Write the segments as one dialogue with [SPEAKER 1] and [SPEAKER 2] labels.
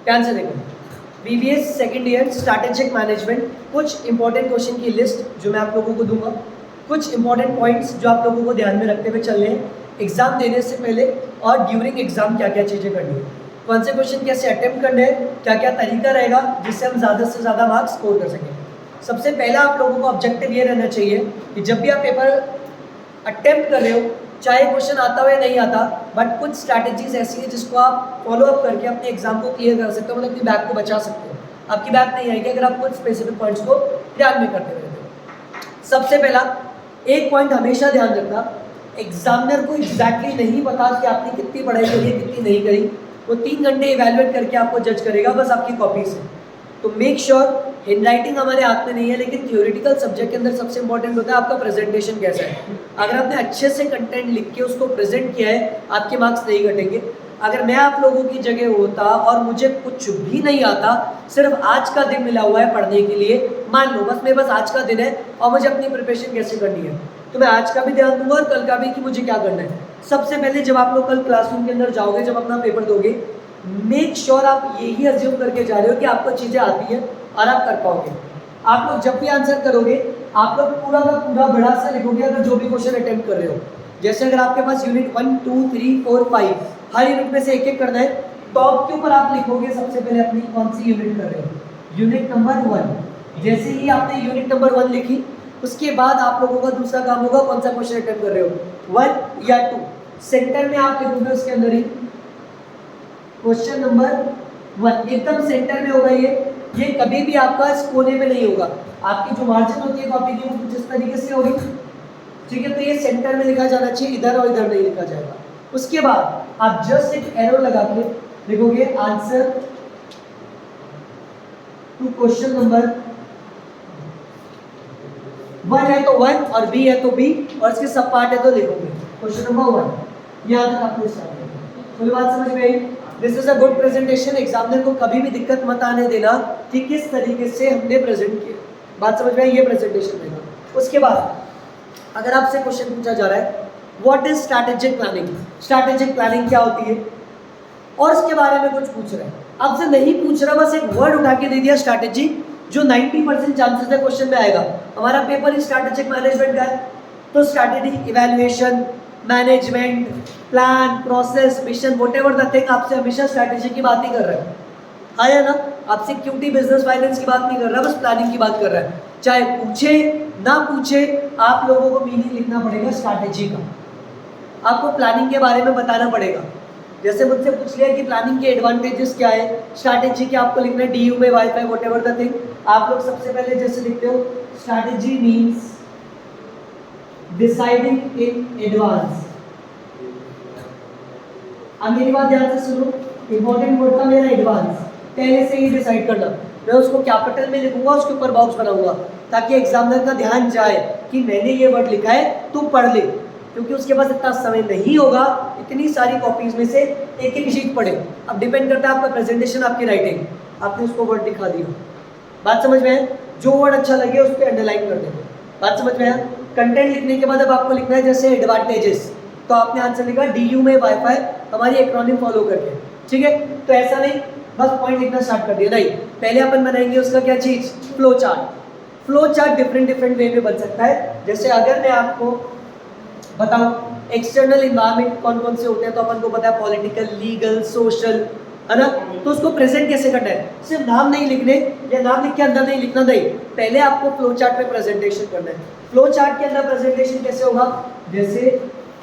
[SPEAKER 1] ध्यान से देखो, BBS second year strategic management, कुछ इंपॉर्टेंट क्वेश्चन की लिस्ट जो मैं आप लोगों को दूंगा, कुछ इंपॉर्टेंट पॉइंट्स जो आप लोगों को ध्यान में रखते हुए चलने हैं एग्जाम देने से पहले और ड्यूरिंग एग्जाम क्या क्या चीज़ें करनी है, कौन से क्वेश्चन कैसे अटेम्प्ट करने हैं, क्या क्या तरीका रहेगा जिससे हम ज़्यादा से ज़्यादा मार्क्स स्कोर कर सकें। सबसे पहला आप लोगों को ऑब्जेक्टिव ये रहना चाहिए कि जब भी आप पेपर अटेम्प्ट कर रहे हो, चाहे क्वेश्चन आता हो या नहीं आता, बट कुछ स्ट्रैटेजीज ऐसी है जिसको आप फॉलो अप करके अपने एग्जाम को क्लियर कर सकते हो, मतलब अपनी बैक को बचा सकते हो। आपकी बैक नहीं आएगी अगर आप कुछ स्पेसिफिक पॉइंट्स को ध्यान में करते रहते हो। सबसे पहला एक पॉइंट हमेशा ध्यान रखना, एग्जामिनर को एग्जैक्टली नहीं पता कि आपने कितनी पढ़ाई करी है कितनी नहीं करी, वो 3 घंटे इवेलुएट करके आपको जज करेगा बस आपकी कॉपी से। तो मेक श्योर हैंड राइटिंग हमारे हाथ में नहीं है, लेकिन थ्योरेटिकल सब्जेक्ट के अंदर सबसे इंपॉर्टेंट होता है आपका प्रेजेंटेशन कैसा है। अगर आपने अच्छे से कंटेंट लिख के उसको प्रेजेंट किया है, आपके मार्क्स नहीं घटेंगे। अगर मैं आप लोगों की जगह होता और मुझे कुछ भी नहीं आता, सिर्फ आज का दिन मिला हुआ है पढ़ने के लिए, मान लो बस मेरे पास आज का दिन है और मुझे अपनी प्रिपरेशन कैसे करनी है, तो मैं आज का भी ध्यान दूंगा और कल का भी कि मुझे क्या करना है। सबसे पहले जब आप लोग कल क्लासरूम के अंदर जाओगे, जब अपना पेपर दोगे, मेक श्योर आप यही अज्यूम करके जा रहे हो कि आपको चीज़ें आती है और आप कर पाओगे। आप लोग जब भी आंसर करोगे, आप लोग पूरा का पूरा बड़ा सा लिखोगे अगर जो भी क्वेश्चन अटेम्प्ट कर रहे हो। जैसे अगर आपके पास यूनिट 1, 2, 3, 4, 5 हर यूनिट में से एक एक करना है, टॉप के ऊपर आप लिखोगे सबसे पहले अपनी कौन सी यूनिट कर रहे हो, यूनिट नंबर 1। जैसे ही आपने यूनिट नंबर 1 लिखी, उसके बाद आप लोगों का दूसरा काम होगा कौन सा क्वेश्चन अटेम्प्ट कर रहे हो, 1 या 2। सेंटर में आप लिखोगे उसके अंदर ही क्वेश्चन नंबर 1, एकदम सेंटर में होगा। ये कभी भी आपका इस कोने में नहीं होगा। आपकी जो मार्जिन होती है कॉपी की वो कुछ इस तरीके से होगी, ठीक है। तो ये सेंटर में लिखा जाना चाहिए, इधर और इधर नहीं लिखा जाएगा। उसके बाद आप जस्ट एक एरो लगा के लिखोगे आंसर टू क्वेश्चन नंबर 1 है तो 1 और बी है तो बी और इसके सब पार्ट है तो लिखोगे क्वेश्चन नंबर 1। यहाँ तक आपको स्टार्ट करना। कोई बात समझ में आई? This is a good presentation. Examiner को कभी भी दिक्कत मत आने देना कि किस तरीके से हमने प्रेजेंट किया। बात समझ में आई? ये प्रेजेंटेशन देगा। उसके बाद अगर आपसे क्वेश्चन पूछा जा रहा है what is strategic planning, strategic planning क्या होती है, और इसके बारे में कुछ पूछ रहा है, आपसे नहीं पूछ रहा, बस एक वर्ड उठा के दे दिया स्ट्रैटेजी, जो 90% चांसेस है क्वेश्चन में आएगा। हमारा पेपर ही स्ट्रैटेजिक मैनेजमेंट का है, तो strategy, evaluation, management, plan, process, mission, whatever the thing, आपसे हमेशा स्ट्रैटेजी की बात ही कर रहा है। हाँ या ना? आपसे क्यूटी बिजनेस फाइनेंस की बात नहीं कर रहा, बस प्लानिंग की बात कर रहा है। चाहे पूछे ना पूछे, आप लोगों को मीनिंग लिखना पड़ेगा स्ट्रैटेजी का। आपको प्लानिंग के बारे में बताना पड़ेगा। जैसे मुझसे पूछ लिया कि प्लानिंग के एडवांटेजेस क्या है, स्ट्रैटेजी के आपको लिखना है DU में वाईफाई व्हाटएवर द थिंग। आप लोग सबसे पहले जैसे लिखते हो strategy means deciding in advance. अब मेरी बात ध्यान से सुनो, इंपॉर्टेंट वर्ड था मेरा एडवांस, पहले से ही डिसाइड करना। मैं उसको कैपिटल में लिखूंगा, उसके ऊपर बॉक्स बनाऊंगा ताकि एग्जामिनर का ध्यान जाए कि मैंने ये वर्ड लिखा है, तू पढ़ ले, क्योंकि उसके पास इतना समय नहीं होगा इतनी सारी कॉपीज में से एक एक शीट पढ़े। अब डिपेंड करता है आपका प्रेजेंटेशन, आपकी राइटिंग, आपने उसको वर्ड दिखा दिया। बात समझ में है? जो वर्ड अच्छा लगे उस पर अंडरलाइन कर देंगे। बात समझ में है? कंटेंट लिखने के बाद अब आपको लिखना है जैसे एडवांटेजेस, तो आपने आंसर लिखा DU में वाईफाई, हमारी एक्रोनिम फॉलो करके, ठीक है। तो ऐसा नहीं बस पॉइंट लिखना स्टार्ट कर दिया, नहीं, पहले अपन बनाएंगे उसका क्या चीज, flow chart. Flow chart different way में बन सकता है। जैसे अगर मैं आपको बताऊं एक्सटर्नल इन्वायरमेंट कौन कौन से होते हैं, तो अपन को पता है पॉलिटिकल, लीगल, सोशल, है ना। तो उसको प्रेजेंट कैसे करना है, सिर्फ नाम नहीं लिखने या नाम लिख के अंदर नहीं लिखना, नहीं, पहले आपको फ्लो चार्ट में प्रेजेंटेशन करना है। फ्लो चार्ट के अंदर प्रेजेंटेशन कैसे होगा, जैसे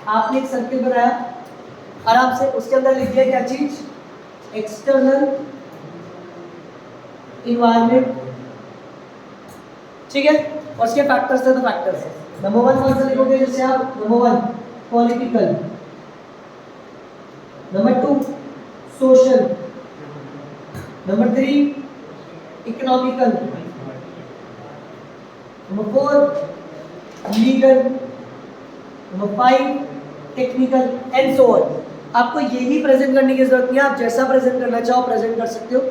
[SPEAKER 1] आपने एक सर्किल बनाया आराम से, उसके अंदर लिख दिया क्या चीज, एक्सटर्नल इन्वायरमेंट, ठीक है, और उसके फैक्टर्स है तो फैक्टर्स है। नंबर 1 कौन सा लिखोगे, जैसे आप number 1 political, number 2 social, number 3 economical, number 4 legal, number 5 technical and so on. आपको यही प्रेजेंट करने की जरूरत नहीं है, आप जैसा प्रेजेंट करना चाहो प्रेजेंट कर सकते हो।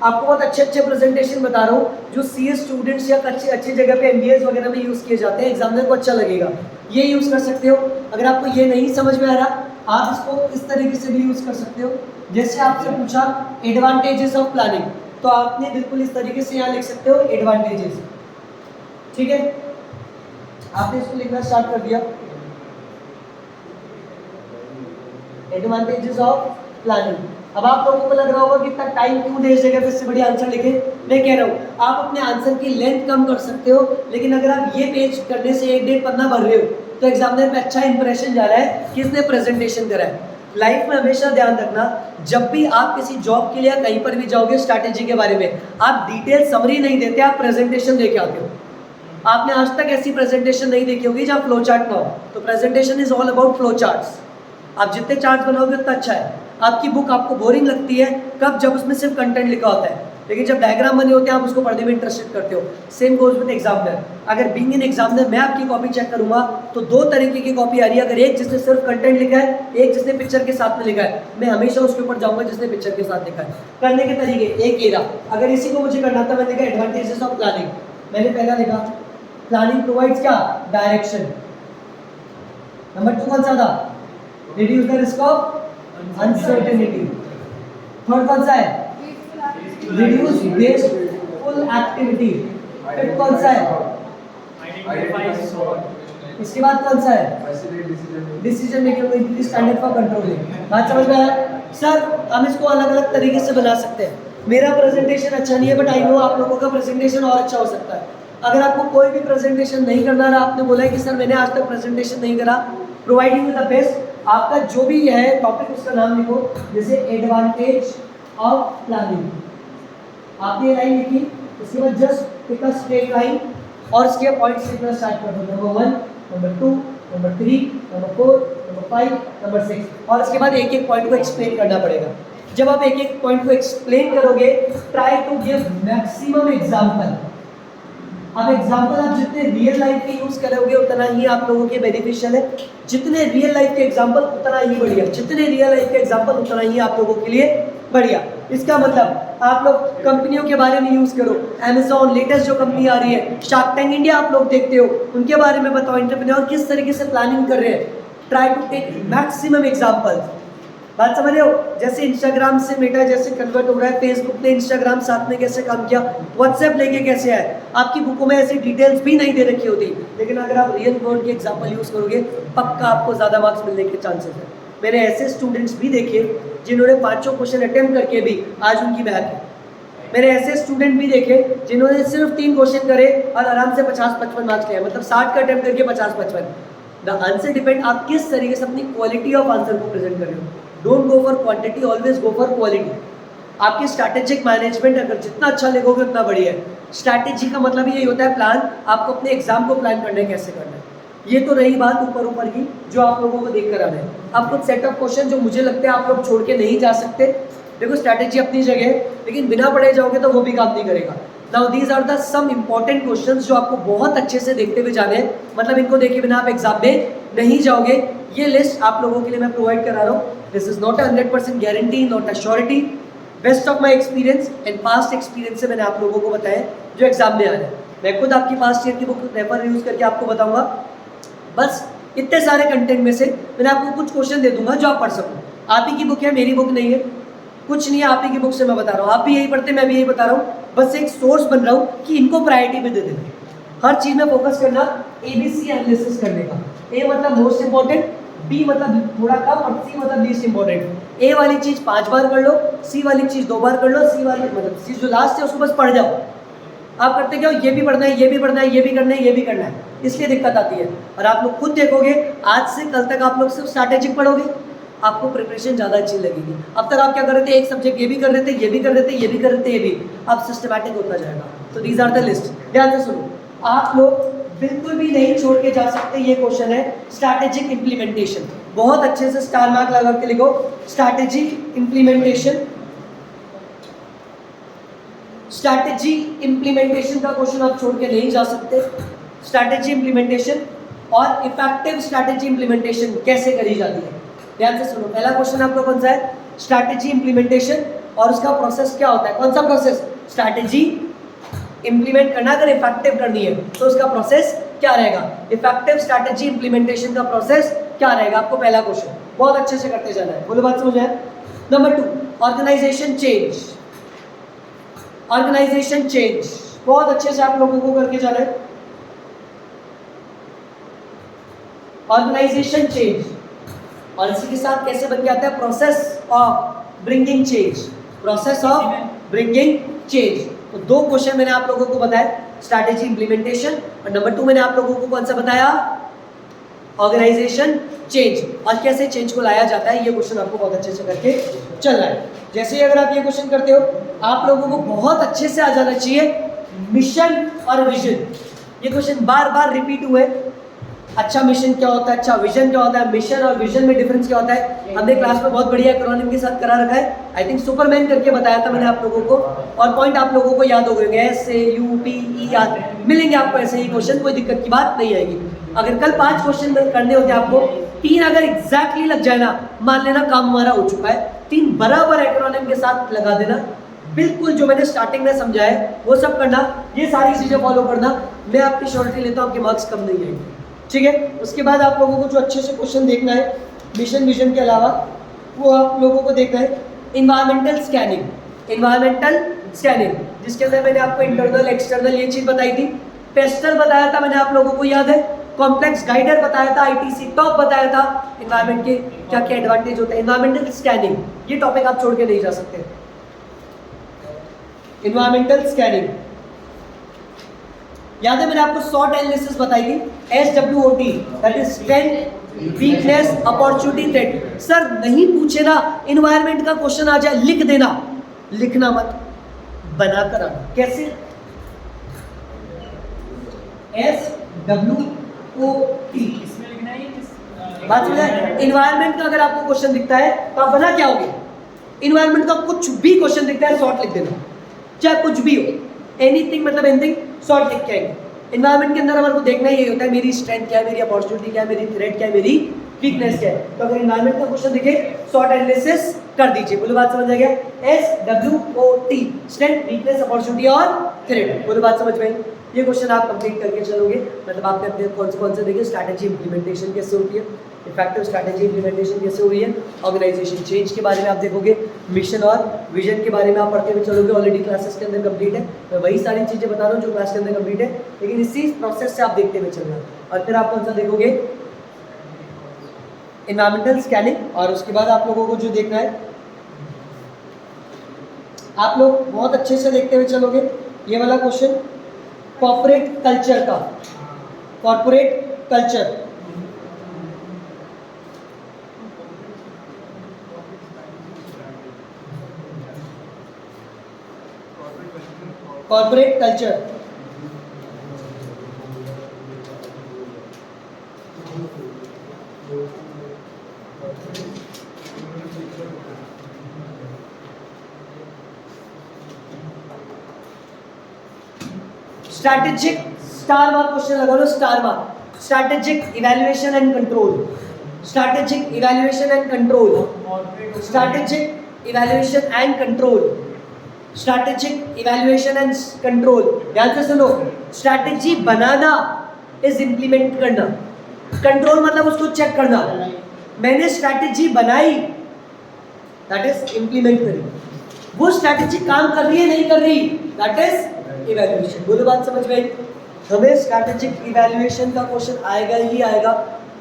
[SPEAKER 1] आपको बहुत अच्छे प्रेजेंटेशन बता रहा हूँ जो CS स्टूडेंट्स या अच्छी जगह पे MBAs वगैरह में यूज़ किए जाते हैं, एग्जामिनर को अच्छा लगेगा, ये यूज़ कर सकते हो। अगर आपको ये नहीं समझ में आ रहा आप इसको इस तरीके से भी यूज़ कर सकते हो। जैसे आपसे पूछा एडवांटेजेस ऑफ प्लानिंग, तो आपने बिल्कुल इस तरीके से यहाँ लिख सकते हो एडवांटेजेस। ठीक है, आपने इसको लिखना स्टार्ट कर दिया, एडवांटेजेस ऑफ प्लानिंग। अब आप लोगों को लग रहा होगा कि इतना टाइम क्यों दे इस जगह पे, इससे बढ़िया आंसर लिखे। मैं कह रहा हूँ आप अपने आंसर की लेंथ कम कर सकते हो, लेकिन अगर आप ये पेज करने से 1-1.5 पन्ना भर रहे हो तो एग्जामिनर पे अच्छा इंप्रेशन जा रहा है कि इसने प्रेजेंटेशन करा है। लाइफ में हमेशा ध्यान रखना, जब भी आप किसी जॉब के लिए कहीं पर भी जाओगे स्ट्रैटेजी के बारे में, आप डिटेल समरी नहीं देते, आप प्रेजेंटेशन देके आते हो। आपने आज तक ऐसी प्रेजेंटेशन नहीं देखी होगी जहाँ फ्लो चार्ट ना हो। तो presentation is all about flow charts. आप जितने चार्ट बनाओगे उतना अच्छा है। आपकी बुक आपको बोरिंग लगती है कब, जब उसमें सिर्फ कंटेंट लिखा होता है, लेकिन जब डायग्राम बने होते हैं आप उसको पढ़ने में इंटरेस्टेड करते हो। Same goes with examiner. अगर बीइंग एन एग्जामिनर मैं आपकी कॉपी चेक करूंगा तो 2 तरीके की कॉपी आ रही है, अगर एक जिसने सिर्फ कंटेंट लिखा है, एक जिसने पिक्चर के साथ में लिखा है, मैं हमेशा उसके ऊपर जाऊंगा जिसने पिक्चर के साथ लिखा है। करने के तरीके एक ये रहा। अगर इसी को मुझे करना था, मैंने लिखा एडवांटेजेस ऑफ प्लानिंग, मैंने पहला लिखा प्लानिंग प्रोवाइड्स क्या, डायरेक्शन। नंबर 2 कौन सा था, reduce the risk of uncertainty. Third कौन सा है, रिड्यूस वेस्टफुल एक्टिविटी। फिफ्थ कौन सा है, इसके बाद कौन सा है, decision making, increase standard for controlling. बात समझ में आया सर? हम इसको अलग अलग तरीके से बना सकते हैं। मेरा प्रेजेंटेशन अच्छा नहीं है, बट आई नो आप लोगों का प्रेजेंटेशन और अच्छा हो सकता है। अगर आपको कोई भी प्रेजेंटेशन नहीं करना रहा, आपने बोला है कि सर मैंने आज तक प्रेजेंटेशन नहीं करा, प्रोवाइडिंग द बेस्ट, आपका जो भी है टॉपिक उसका नाम लिखो, जैसे एडवांटेज ऑफ प्लानिंग। आपने ये लाइन लिखी, उसके बाद just pick a straight line और इसके पॉइंट्स लिखना स्टार्ट कर दो। Number 1, number 2, number 3, number 4, number 5, number 6, और इसके बाद एक एक पॉइंट को एक्सप्लेन करना पड़ेगा। जब आप एक एक पॉइंट को एक्सप्लेन करोगे, try to give maximum example. अब एग्जाम्पल आप जितने रियल लाइफ के यूज करोगे उतना ही आप लोगों के बेनिफिशियल है। जितने रियल लाइफ के एग्जाम्पल उतना ही बढ़िया, जितने रियल लाइफ के एग्जाम्पल उतना ही आप लोगों के लिए बढ़िया। इसका मतलब आप लोग कंपनियों के बारे में यूज करो। Amazon लेटेस्ट जो कंपनी आ रही है, शार्क टैंक इंडिया आप लोग देखते हो, उनके बारे में बताओ, एंटरप्रेन्योर किस तरीके से प्लानिंग कर रहे हैं। Try to take maximum example. बात समझ रहे हो? जैसे इंस्टाग्राम से मेटा जैसे कन्वर्ट हो रहा है, फेसबुक ने इंस्टाग्राम साथ में कैसे काम किया, व्हाट्सएप लेके कैसे आए, आपकी बुकों में ऐसी डिटेल्स भी नहीं दे रखी होती, लेकिन अगर आप रियल वर्ल्ड के एग्जाम्पल यूज करोगे पक्का आपको ज़्यादा मार्क्स मिलने के चांसेस है। मैंने ऐसे स्टूडेंट्स भी देखे जिन्होंने 5 क्वेश्चन अटेम्प्ट करके भी आज उनकी महक है। मैंने ऐसे स्टूडेंट भी देखे जिन्होंने सिर्फ 3 क्वेश्चन करे और आराम से 50-55 मार्क्स लिए, मतलब 60 का अटेम्प्ट करके 50-55। द आंसर डिपेंड आप किस तरीके से अपनी क्वालिटी ऑफ आंसर को प्रेजेंट कर रहे हो। Don't go for quantity, always go for quality. आपकी स्ट्रैटेजिक मैनेजमेंट अगर जितना अच्छा लिखोगे उतना बढ़िया है। स्ट्रैटेजी का मतलब यही होता है प्लान, आपको अपने एग्जाम को प्लान करना है, कैसे करना है। ये तो रही बात ऊपर ऊपर की जो आप लोगों को देख कर आ रहे हैं। अब कुछ सेट ऑफ क्वेश्चन जो मुझे लगता है आप लोग छोड़ के नहीं जा सकते। देखो स्ट्रैटेजी अपनी जगह है, लेकिन बिना पढ़े जाओगे तो वो भी काम नहीं करेगा। Now these are the some important questions जो आपको बहुत अच्छे से देखते हुए जाने हैं, मतलब इनको देखे बिना आप एग्जाम में नहीं जाओगे। ये लिस्ट आप लोगों के लिए मैं प्रोवाइड करा रहा हूँ। This is not 100% guarantee, not a surety, best of my experience and past experience से मैंने आप लोगों को बताया जो एग्जाम में आ रहे हैं। मैं खुद आपकी पास्ट ईयर की बुक रेफर यूज करके आपको बताऊंगा। बस इतने सारे कंटेंट में से मैंने आपको कुछ क्वेश्चन दे दूंगा जो आप पढ़ सको। आप ही की बुक है, मेरी बुक नहीं है, कुछ नहीं है, आप ही की बुक से मैं बता रहा हूँ। आप भी यही पढ़ते, मैं भी यही बता रहा हूँ। बस एक सोर्स बन रहा हूँ कि इनको प्रायोरिटी में दे देना, हर चीज़ में फोकस करना, ABC एनालिसिस करने का। A मतलब मोस्ट इंपॉर्टेंट, B मतलब थोड़ा कम और C मतलब लीस्ट इंपॉर्टेंट। A वाली चीज़ 5 बार कर लो, C वाली चीज़ 2 बार कर लो, C वाली मतलब C जो लास्ट है उसको बस पढ़ जाओ। आप करते क्या हो, ये भी पढ़ना है, ये भी पढ़ना है, ये भी करना है, ये भी करना है, इसलिए दिक्कत आती है। और आप लोग खुद देखोगे आज से कल तक आप लोग सिर्फ स्ट्रैटेजिक पढ़ोगे, आपको प्रिपरेशन ज़्यादा अच्छी लगेगी। अब तक आप क्या कर रहे थे, एक सब्जेक्ट ये भी कर रहे थे, ये भी कर रहे थे, ये भी कर रहे थे, ये भी, अब सिस्टमैटिक होता जाएगा। तो दीज आर द लिस्ट। ध्यान से सुनो, आप लोग बिल्कुल भी नहीं छोड़ के जा सकते। ये क्वेश्चन है स्ट्रैटेजिक इम्प्लीमेंटेशन, बहुत अच्छे से स्टार मार्क लगा के लिखो। स्ट्रैटेजिक इम्प्लीमेंटेशन, स्ट्रैटेजी इम्प्लीमेंटेशन का क्वेश्चन आप छोड़ के नहीं जा सकते। स्ट्रैटेजी इम्प्लीमेंटेशन और इफेक्टिव स्ट्रैटेजी इम्प्लीमेंटेशन कैसे करी जाती है, ध्यान से सुनो। पहला क्वेश्चन आपका कौन सा है, स्ट्रैटेजी इम्प्लीमेंटेशन, और उसका प्रोसेस क्या होता है। कौन सा प्रोसेस, स्ट्रैटेजी इम्प्लीमेंट करना, अगर इफेक्टिव करनी है तो उसका प्रोसेस क्या रहेगा। इफेक्टिव स्ट्रैटेजी इम्प्लीमेंटेशन का प्रोसेस क्या रहेगा आपको पहला क्वेश्चन बहुत अच्छे से करते जाना है, बोलो बात समझ आए। Number 2 organisation change, organisation change बहुत अच्छे से आप लोगों को करके जाना है। ऑर्गेनाइजेशन चेंज और इसी के साथ कैसे बन के आता है process of bringing change, process of bringing change. तो दो क्वेश्चन मैंने आप लोगों को बताया, स्ट्रैटेजी इंप्लीमेंटेशन और नंबर 2 मैंने आप लोगों को कौन सा बताया, ऑर्गेनाइजेशन चेंज और कैसे चेंज को लाया जाता है, ये क्वेश्चन आपको बहुत अच्छे से करके चलना है। जैसे ही अगर आप ये क्वेश्चन करते हो आप लोगों को बहुत अच्छे से आ जाना चाहिए मिशन और विजन। ये क्वेश्चन बार बार रिपीट हुए, अच्छा मिशन क्या होता है, अच्छा विजन क्या होता है, मिशन और विजन में डिफरेंस क्या होता है, हमने क्लास में बहुत बढ़िया एक्रोनिम के साथ करा रखा है। आई थिंक सुपरमैन करके बताया था मैंने आप लोगों को और पॉइंट आप लोगों को याद हो गए, SAUPE याद मिलेंगे आपको ऐसे ही क्वेश्चन, कोई दिक्कत की बात नहीं आएगी। अगर कल 5 क्वेश्चन करने होते आपको, 3 अगर एग्जैक्टली लग जाए ना, मान लेना काम हमारा हो चुका है। 3 बराबर एक्रोनिम के साथ लगा देना, बिल्कुल जो मैंने स्टार्टिंग में समझाया है वो सब करना, ये सारी चीजें फॉलो करना, मैं आपकी श्योरिटी लेता हूँ आपके मार्क्स कम नहीं आएंगे, ठीक है। उसके बाद आप लोगों को जो अच्छे से क्वेश्चन देखना है मिशन विजन के अलावा, वो आप लोगों को देखना है इन्वायरमेंटल स्कैनिंग, इन्वायरमेंटल स्कैनिंग जिसके अंदर मैंने आपको इंटरनल एक्सटर्नल ये चीज बताई थी, पेस्टल बताया था मैंने आप लोगों को याद है, कॉम्प्लेक्स गाइडर बताया था, ITC टॉप बताया था, इन्वायरमेंट के क्या क्या एडवांटेज होते हैं, इन्वायरमेंटल स्कैनिंग ये टॉपिक आप छोड़ के नहीं जा सकते। इन्वायरमेंटल स्कैनिंग याद है मैंने आपको शॉर्ट एनालिसिस बताई थी, SWOT that is strength weakness opportunity threat. Sir नहीं पूछे ना, इन्वायरमेंट का क्वेश्चन आ जाए लिख देना, लिखना मत, बना कर आना। कैसे, SWOT
[SPEAKER 2] इसमें लिखना है,
[SPEAKER 1] बात समझ आए। इन्वायरमेंट का अगर आपको क्वेश्चन दिखता है तो आप बना क्या होगे, इन्वायरमेंट का कुछ भी क्वेश्चन दिखता है शॉर्ट लिख देना, चाहे कुछ भी हो, एनीथिंग मतलब एनीथिंग शॉर्ट लिख के आएंगे। इन्वायरमेंट के अंदर हमारे को देखना ही होता है मेरी स्ट्रेंथ क्या है, मेरी अपॉर्चुनिटी क्या है, मेरी थ्रेट क्या है, मेरी वीकनेस क्या है। तो अगर इन्वायरमेंट का क्वेश्चन दिखे शॉर्ट एनालिसिस कर दीजिए, बोलो बात समझ आ गया। SWOT स्ट्रेंथ वीकनेस अपॉर्चुनिटी और थ्रेट, बोलो बात समझ में। ये क्वेश्चन आप कंप्लीट करके चलोगे, मतलब आपने अपने कौन से देखिए स्ट्रैटेजी इंप्लीमेंटेशन कैसे होती है, इफेक्टिव स्ट्रैटेजी इंप्लीमेंटेशन कैसे हुई है, ऑर्गेनाइजेशन चेंज के बारे में आप देखोगे, मिशन और विजन के बारे में आप पढ़ते हुए चलोगे, ऑलरेडी क्लासेस के अंदर कंप्लीट है। मैं वही सारी चीज़ें बता रहा हूँ जो क्लास के अंदर कंप्लीट है, लेकिन इसी प्रोसेस से आप देखते हुए चलना। और फिर आप कौन सा देखोगे, इन्वायरमेंटल स्कैनिंग। और उसके बाद आप लोगों को जो देखना है, आप लोग बहुत अच्छे से देखते हुए चलोगे ये वाला क्वेश्चन, कॉर्पोरेट कल्चर का, corporate culture. Corporate culture strategic star mark question लगा लो, star mark. Strategic evaluation and control, strategic evaluation and control, strategic evaluation and control, strategic evaluation and control. ध्यान से सुनो, स्ट्रैटेजी बनाना इज इंप्लीमेंट करना, control मतलब उसको चेक करना। मैंने स्ट्रैटेजी बनाई दैट इज इंप्लीमेंट करी, वो स्ट्रैटेजी काम कर रही है नहीं कर रही दैट इज इवैल्यूएशन। बोलो बात समझ में। हमें स्ट्रैटेजिक इवैल्यूएशन का क्वेश्चन आएगा ही आएगा,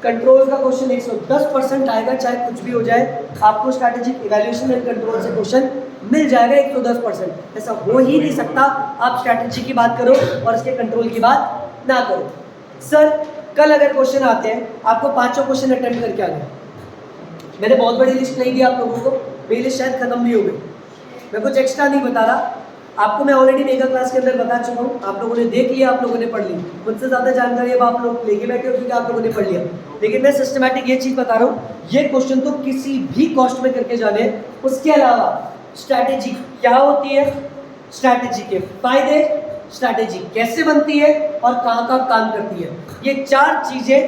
[SPEAKER 1] कंट्रोल का क्वेश्चन 110% आएगा, चाहे कुछ भी हो जाए आपको स्ट्रैटेजिक इवैल्यूएशन एंड कंट्रोल से क्वेश्चन मिल जाएगा 110%। ऐसा हो ही नहीं सकता आप स्ट्रैटेजी की बात करो और इसके कंट्रोल की बात ना करो। सर कल अगर क्वेश्चन आते हैं आपको 5 क्वेश्चन अटेम्प्ट करके आना है, मैंने बहुत बड़ी लिस्ट नहीं दी आप लोगों को, मेरी लिस्ट शायद खत्म भी हो गई, मैं कुछ एक्स्ट्रा नहीं बता रहा आपको, मैं ऑलरेडी मेगा क्लास के अंदर बता चुका हूँ, आप लोगों ने देख लिया, आप लोगों ने पढ़ ली, मुझसे ज़्यादा जानकारी अब आप लोग लेके बैठे हो क्योंकि आप लोगों ने पढ़ लिया। लेकिन मैं सिस्टमैटिक ये चीज़ बता रहा हूँ, ये क्वेश्चन तो किसी भी कॉस्ट में करके जाने। उसके अलावा स्ट्रैटेजी क्या होती है, स्ट्रैटेजी के फायदे, स्ट्रैटेजी कैसे बनती है और कहाँ कहाँ काम करती है, ये 4 चीज़ें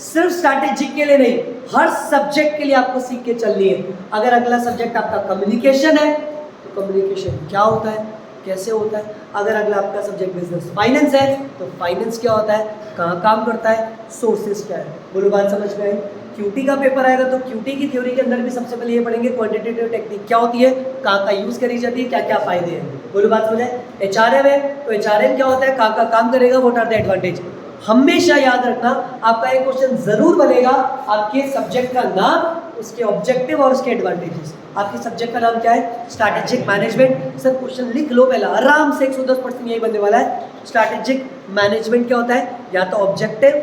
[SPEAKER 1] सिर्फ स्ट्रैटेजी के लिए नहीं, हर सब्जेक्ट के लिए आपको सीख के चलनी है। अगर अगला सब्जेक्ट आपका कम्युनिकेशन है तो कम्युनिकेशन क्या होता है, कैसे होता है। अगर अगला आपका सब्जेक्ट बिजनेस फाइनेंस है तो फाइनेंस क्या होता है, कहाँ काम करता है, सोर्सेज क्या है। बोलो बात समझ में आई। क्यूटी का पेपर आएगा तो क्यूटी की थ्योरी के अंदर भी सबसे पहले ये पढ़ेंगे क्वांटिटेटिव टेक्निक क्या होती है, कहाँ का यूज़ करी जाती है, क्या क्या फायदे हैं। बोलो बात समझ आए। एचआरएम है तो एचआरएम क्या होता है, कहाँ का काम करेगा, व्हाट आर द एडवांटेज। हमेशा याद रखना आपका एक क्वेश्चन जरूर बनेगा, आपके सब्जेक्ट का नाम, उसके ऑब्जेक्टिव और उसके एडवांटेजेस। आपके सब्जेक्ट का नाम क्या है, स्ट्रैटेजिक मैनेजमेंट। सर क्वेश्चन लिख लो पहला आराम से, 110% यही बनने वाला है। स्ट्रैटेजिक मैनेजमेंट क्या होता है, या तो ऑब्जेक्टिव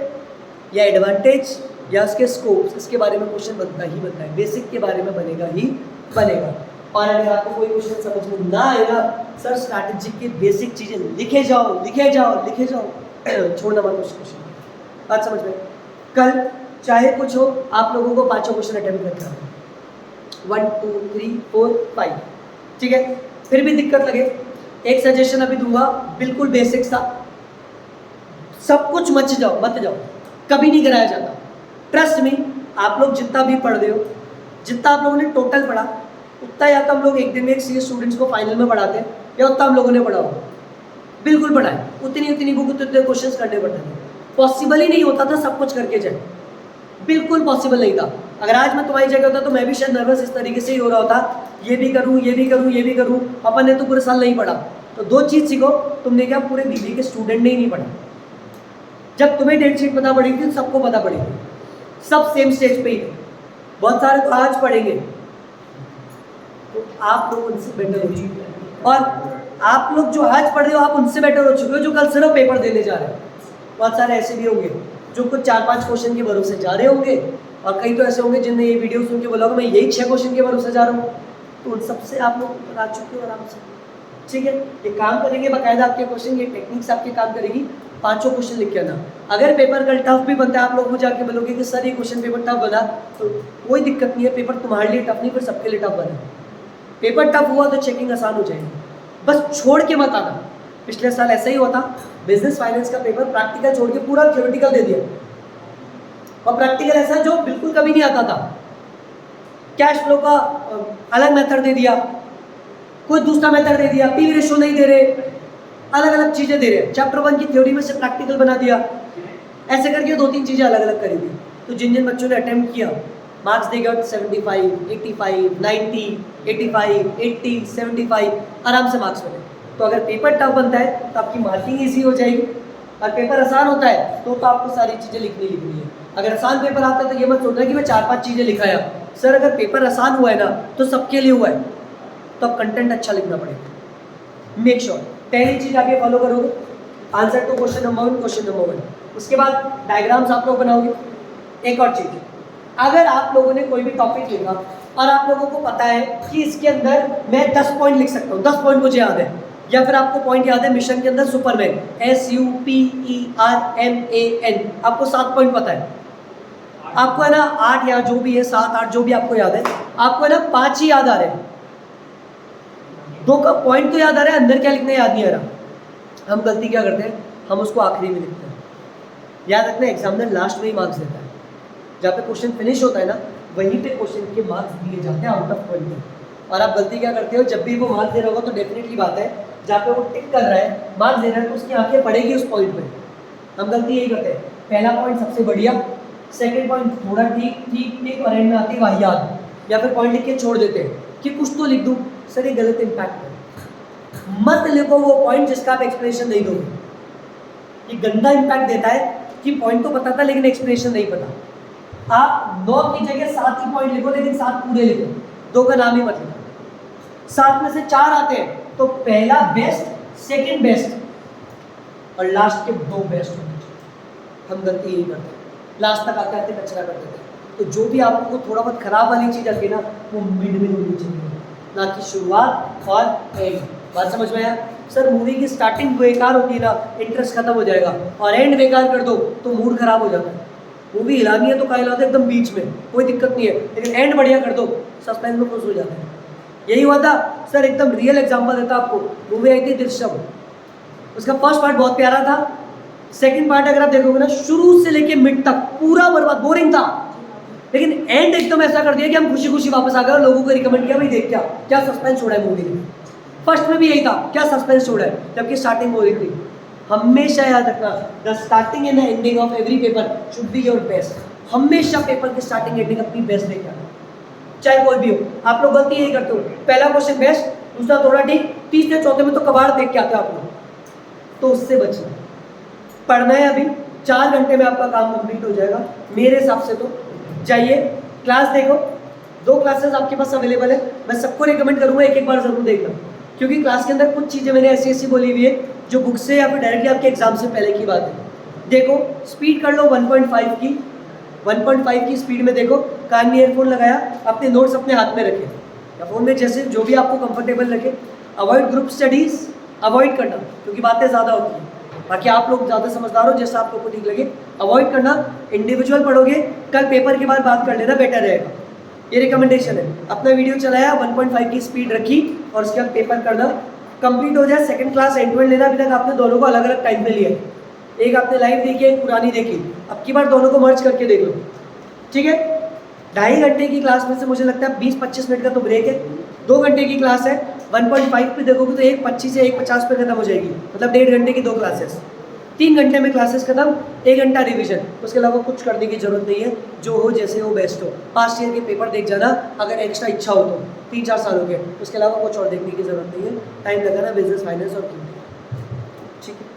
[SPEAKER 1] या एडवांटेज या उसके स्कोप्स, इसके बारे में क्वेश्चन बनता ही बनता है, बेसिक के बारे में बनेगा ही बनेगा। और अगर आपको कोई क्वेश्चन समझ में ना आएगा, सर स्ट्रैटेजिक की बेसिक चीजें लिखे जाओ लिखे जाओ लिखे जाओ, छोड़ना मत उस क्वेश्चन। बात समझ में। कल चाहे कुछ हो, आप लोगों को 5 क्वेश्चन अटेम्प्ट करना है, 1 2 3 4 5, ठीक है। फिर भी दिक्कत लगे, एक सजेशन अभी दूंगा, बिल्कुल बेसिक सा, सब कुछ मत जाओ, कभी नहीं कराया जाता। ट्रस्ट मी, आप लोग जितना भी पढ़ रहे हो, जितना आप लोगों ने टोटल पढ़ा, उतना या तो हम लोग एक दिन में एक सीए स्टूडेंट्स को फाइनल में पढ़ाते हैं, या उतना हम लोगों ने पढ़ा हो, बिल्कुल पढ़ाए, उतनी बुक उतने क्वेश्चंस करने पड़ते थे। पॉसिबल ही नहीं होता था सब कुछ करके जाए, बिल्कुल पॉसिबल नहीं था। अगर आज मैं तुम्हारी जगह होता तो मैं भी शायद नर्वस इस तरीके से ही हो रहा होता, ये भी करूँ ये भी करूँ ये भी करूँ। अपन ने तो पूरे साल नहीं पढ़ा, तो 2 चीज़ सीखो, तुमने क्या पूरे बीबी के स्टूडेंट ने ही नहीं पढ़ा। जब तुम्हें डेट शीट पता पड़ी थी, सबको पता पड़ी थी, सब सेम स्टेज पे ही थे। बहुत सारे तो आज पढ़ेंगे, तो आप लोग उनसे बेटर हो चुके हैं, और आप लोग जो आज पढ़ रहे हो आप उनसे बेटर हो चुके हो जो कल सिर्फ पेपर देने जा रहे हो। बहुत सारे ऐसे भी होंगे जो कुछ 4-5 क्वेश्चन के भरोसे जा रहे होंगे, और कई तो ऐसे होंगे जिनने ये वीडियो सुन के बोला होगा मैं यही 6 क्वेश्चन के भरोसे जा रहा हूँ। तो उन सबसे आप लोग बता चुके हो आराम से, ठीक है। ये काम करेंगे बाकायदा आपके क्वेश्चन, ये टेक्निक्स आपके काम करेगी। 5 क्वेश्चन लिख के आना। अगर पेपर कल टफ भी बनता है, आप लोग मुझे आके बोलोगे कि सर ये क्वेश्चन पेपर टफ बना, तो कोई दिक्कत नहीं है, पेपर तुम्हारे लिए टफ नहीं, फिर सबके लिए टफ बना। पेपर टफ हुआ तो चेकिंग आसान हो जाएगी, बस छोड़ के मत आना। पिछले साल ऐसा ही हुआ था, बिजनेस फाइनेंस का पेपर प्रैक्टिकल छोड़ के पूरा थ्योरेटिकल दे दिया, और प्रैक्टिकल ऐसा जो बिल्कुल कभी नहीं आता था। कैश फ्लो का अलग मेथड दे दिया, कोई दूसरा मेथड दे दिया, पीवी रेशियो नहीं दे रहे, अलग अलग चीज़ें दे रहे। चैप्टर 1 की थ्योरी में से प्रैक्टिकल बना दिया, ऐसे करके 2-3 चीज़ें अलग अलग करी दी। तो जिन जिन बच्चों ने अटेम्प्ट किया, मार्क्स दे गए 75, 85, 90, 85, 80, 75, आराम से मार्क्स मिले। तो अगर पेपर टफ बनता है तो आपकी मार्किंग ईजी हो जाएगी, और पेपर आसान होता है तो आपको सारी चीज़ें लिखनी है। अगर आसान पेपर आता है तो ये मत सोचना कि मैं 4-5 चीज़ें लिखाया। सर अगर पेपर आसान हुआ है ना तो सबके लिए हुआ है, तो अब कंटेंट अच्छा लिखना पड़ेगा। मेक श्योर पहली चीज़ आप ये फॉलो करोगे, answer to question number 1, question number 1। उसके बाद डायग्राम्स आप लोग बनाओगे। एक और चीज़, अगर आप लोगों ने कोई भी टॉपिक लिखा और आप लोगों को पता है कि इसके अंदर मैं 10 पॉइंट लिख सकता हूँ, 10 पॉइंट मुझे याद है, या फिर आपको पॉइंट याद है मिशन के अंदर सुपरमैन, SUPERMAN, आपको 7 पॉइंट पता है, आपको है ना 8 या जो भी है 7-8 जो भी आपको याद है, आपको है ना 5 ही याद आ रहे हैं, 2 का पॉइंट तो याद आ रहा है, अंदर क्या लिखना याद नहीं आ रहा। हम गलती क्या करते हैं, हम उसको आखिरी में लिखते हैं। याद रखना एग्जामिनर लास्ट में ही मार्क्स देता है, जहाँ पे क्वेश्चन फिनिश होता है ना वहीं पे क्वेश्चन के मार्क्स दिए जाते हैं आउट ऑफ पॉइंट में। और आप गलती क्या करते हो, जब भी वो मार्क्स दे रहा होगा तो डेफिनेटली बात है जहाँ पे वो टिक कर रहा है, मार्क्स दे रहा है, तो उसकी आंखें पड़ेगी उस पॉइंट पे। हम गलती यही करते हैं, पहला पॉइंट सबसे बढ़िया, सेकंड पॉइंट थोड़ा ठीक और एंड में आती है वाहियात, या फिर पॉइंट लिख के छोड़ देते हैं कि कुछ तो लिख दूँ। सर ये गलत इम्पैक्ट है, मत लिखो वो पॉइंट जिसका आप एक्सप्लेनेशन नहीं दोगे। ये गंदा इम्पैक्ट देता है कि पॉइंट तो पता था लेकिन एक्सप्लेनेशन नहीं पता। आप 9 की जगह 7 ही पॉइंट लिखो, लेकिन 7 पूरे लिखो, 2 का नाम ही मत लिखो। 7 में से 4 आते हैं तो पहला बेस्ट, सेकंड बेस्ट और लास्ट के 2 बेस्ट होने चाहिए। हम गलती यही करते हैं, लास्ट तक आते आते कचरा कर देते हैं। तो जो भी आपको थोड़ा बहुत खराब वाली चीज़ आती है ना, वो मिड में होनी चाहिए, ना कि शुरुआत और एंड। बात समझ में आया? सर मूवी की स्टार्टिंग बेकार होती है ना, इंटरेस्ट खत्म हो जाएगा, और एंड बेकार कर दो तो मूड खराब हो जाता है। मूवी हिलानी है तो का हिला दो एकदम बीच में, कोई दिक्कत नहीं है, लेकिन एंड बढ़िया कर दो, सस्पेंस में खुश हो जाता है। यही हुआ था सर, एकदम रियल एग्जांपल देता आपको। मूवी आई थी दृश्यम, उसका फर्स्ट पार्ट बहुत प्यारा था, सेकंड पार्ट अगर आप देखोगे ना शुरू से लेके मिड तक पूरा बर्बाद, बोरिंग था, लेकिन एंड एकदम ऐसा कर दिया कि हम खुशी खुशी वापस आ गए और लोगों को रिकमेंड किया भाई देख क्या सस्पेंस छोड़ा है मूवी ने। फर्स्ट में भी यही था, क्या सस्पेंस छोड़ा है, जबकि स्टार्टिंग हो रही थी। हमेशा याद रखना, the starting and the ending of every paper should be your best. हमेशा पेपर की स्टार्टिंग एंडिंग अपनी बेस्ट लेके आना, चाहे कोई भी हो। आप लोग गलती यही करते हो, पहला क्वेश्चन बेस्ट, दूसरा थोड़ा ठीक, तीसरे चौथे में तो कबाड़ देख के आते हो आप लोग, तो उससे बचिए। पढ़ना है अभी, 4 घंटे में आपका काम कंप्लीट हो जाएगा मेरे हिसाब से। तो जाइए क्लास देखो, 2 क्लासेस आपके पास अवेलेबल है। मैं सबको रिकमेंड करूंगा एक बार जरूर देखना, क्योंकि क्लास के अंदर कुछ चीज़ें मैंने ऐसी बोली हुई है जो बुक से या फिर डायरेक्टली आपके एग्जाम से पहले की बात है। देखो स्पीड कर लो 1.5 की, 1.5 की स्पीड में देखो, कान में ईयरफोन लगाया, अपने नोट्स अपने हाथ में रखे या फोन में, जैसे जो भी आपको कंफर्टेबल लगे। अवॉइड ग्रुप स्टडीज, अवॉइड करना, क्योंकि बातें ज़्यादा होती हैं। बाकी आप लोग ज़्यादा समझदार हो, जैसा आप लोग को ठीक लगे अवॉइड करना। इंडिविजुअल पढ़ोगे, कल पेपर के बाद बात कर लेना, बेटर रहेगा। ये रिकमेंडेशन है। अपना वीडियो चलाया, 1.5 की स्पीड रखी और उसके बाद पेपर करना कंप्लीट हो जाए। Second class end to end लेना। अभी तक आपने दोनों को अलग अलग टाइम पे लिया है, एक आपने लाइव देखी, एक पुरानी देखी, अब की बार दोनों को मर्ज करके देख लो, ठीक है। 2.5 घंटे की क्लास में से मुझे लगता है 20-25 मिनट का तो ब्रेक है। 2 घंटे की क्लास है, 1.5 पे देखोगे तो 1:25 या 1:50 पे खत्म हो जाएगी, मतलब 1.5 घंटे की 2 क्लासेस। 3 घंटे में क्लासेस खत्म, 1 घंटा रिवीजन, उसके अलावा कुछ करने की जरूरत नहीं है। जो हो जैसे हो बेस्ट हो। पास्ट ईयर के पेपर देख जाना अगर एक्स्ट्रा इच्छा हो तो, 3-4 सालों के, उसके अलावा कुछ और देखने की जरूरत नहीं है। टाइम लगाना बिजनेस, फाइनेंस और ठीक है।